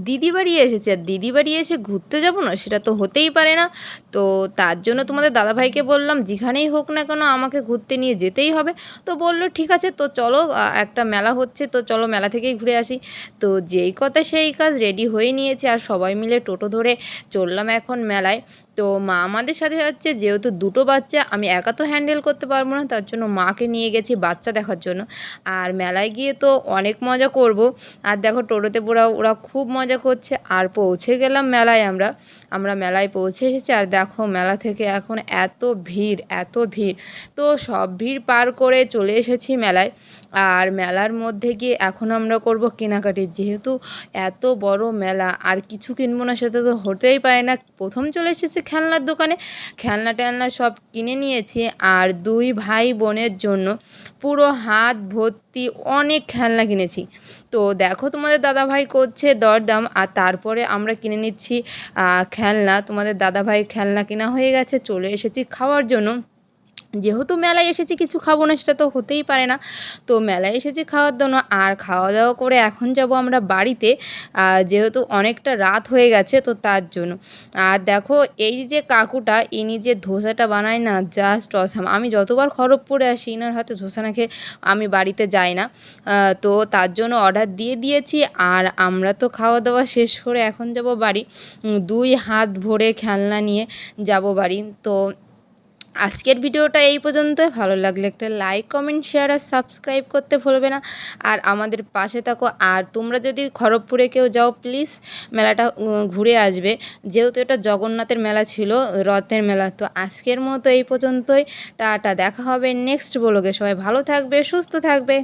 দিদি বাড়ি এসেছি, আর দিদি বাড়ি এসে ঘুরতে যাব না, সেটা তো হতেই পারে না। তো তার জন্য তোমাদের দাদাভাইকে বললাম যেখানেই হোক না কেন আমাকে ঘুরতে নিয়ে যেতেই হবে। তো বলল ঠিক আছে, তো চলো একটা মেলা হচ্ছে, তো চলো মেলা থেকেই ঘুরে আসি। তো যেই কথা সেই কাজ, রেডি হয়ে নিয়েছি আর সবাই মিলে টোটো ধরে চললাম এখন মেলায়। তো মা আমাদের সাথে যাচ্ছে, যেহেতু দুটো বাচ্চা আমি একা তো হ্যান্ডেল করতে পারবো না, তার জন্য মাকে নিয়ে গেছি বাচ্চা দেখার জন্য। আর মেলায় গিয়ে তো অনেক মজা করব। আর দেখো টোটোতে ওরা ওরা খুব মজা করছে। আর পৌঁছে গেলাম মেলায়, আমরা মেলায় পৌঁছে এসেছি। আর দেখো মেলা থেকে এখন এত ভিড়, এত ভিড়। তো সব ভিড় পার করে চলে এসেছি মেলায়। আর মেলার মধ্যে গিয়ে এখন আমরা করব কেনাকাটি, যেহেতু এত বড় মেলা আর কিছু কিনবো না সেটা তো হতেই পারে না। প্রথম চলে এসেছি খেলনার দোকানে, খেলনা টেলনা সব কিনে নিয়েছি। আর দুই ভাই বোনের জন্য পুরো হাত ভর্তি অনেক খেলনা কিনেছি। তো দেখো তোমাদের দাদাভাই করছে দরদাম, আর তারপরে আমরা কিনে নিচ্ছি খেলনা। তোমাদের দাদাভাই খেলনা কেনা হয়ে গেছে, চলে এসেছি খাওয়ার জন্য। যেহেতু মেলায় এসেছি কিছু খাবো না সেটা তো হতেই পারে না। তো মেলায় এসেছি খাওয়ার জন্য, আর খাওয়া দাওয়া করে এখন যাব আমরা বাড়িতে, যেহেতু অনেকটা রাত হয়ে গেছে তো তার জন্য। আর দেখো এই যে কাকুটা, ইনি যে ধোসাটা বানায় না, জাস্ট অসাম। আমি যতবার খড়গপুরে আসি ইনার হাতে ধোসা না খেয়ে আমি বাড়িতে যাই না। তো তার জন্য অর্ডার দিয়ে দিয়েছি। আর আমরা তো খাওয়া দাওয়া শেষ করে এখন যাব বাড়ি, দুই হাত ভরে খেলনা নিয়ে যাব বাড়ি। তো আজকের ভিডিওটা এই পর্যন্তই। ভালো লাগলে একটা লাইক, কমেন্ট, শেয়ার আর সাবস্ক্রাইব করতে ভুলবে না। আর আমাদের পাশে থাকো। আর তোমরা যদি খড়গপুরে কেউ যাও প্লিজ মেলাটা ঘুরে আসবে, যেহেতু এটা জগন্নাথের মেলা ছিল, রথের মেলা। তো আজকের মতো এই পর্যন্তই, টাটা, দেখা হবে নেক্সট ব্লগে। সবাই ভালো থাকবে, সুস্থ থাকবে।